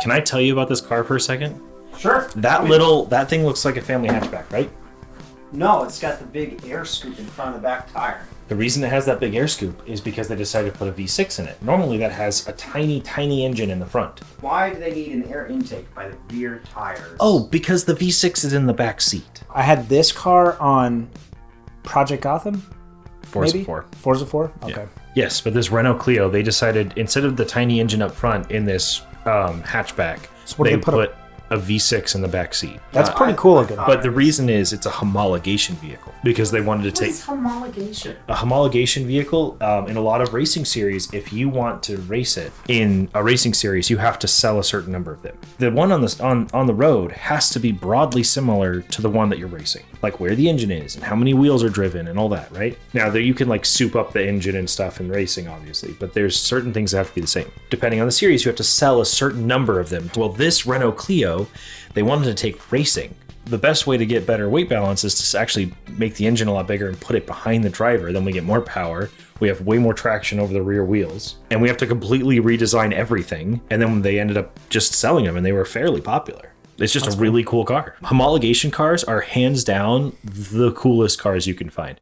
Can I tell you about this car for a second? Sure. That thing looks like a family hatchback, right? No, it's got the big air scoop in front of the back tire. The reason it has that big air scoop is because they decided to put a V6 in it. Normally that has a tiny, tiny engine in the front. Why do they need an air intake by the rear tires? Oh, because the V6 is in the back seat. I had this car on Project Gotham. Forza maybe? 4. Forza 4? Okay. Yeah. Yes, but this Renault Clio, they decided instead of the tiny engine up front in this hatchback, So what they did they put a V6 in the back seat. That's pretty cool looking. But the reason is it's a homologation vehicle because they wanted to take homologation? a homologation vehicle in a lot of racing series. If you want to race it in a racing series, you have to sell a certain number of them. The one on this on the road has to be broadly similar to the one that you're racing, like where the engine is and how many wheels are driven and all that. Right now, there you can like soup up the engine and stuff in racing, obviously, but there's certain things that have to be the same. Depending on the series, you have to sell a certain number of them. Well, this Renault Clio, they wanted to take racing. The best way to get better weight balance is to actually make the engine a lot bigger and put it behind the driver. Then we get more power. We have way more traction over the rear wheels. And we have to completely redesign everything. And then they ended up just selling them and they were fairly popular. It's just a really cool car. Homologation cars are hands down the coolest cars you can find.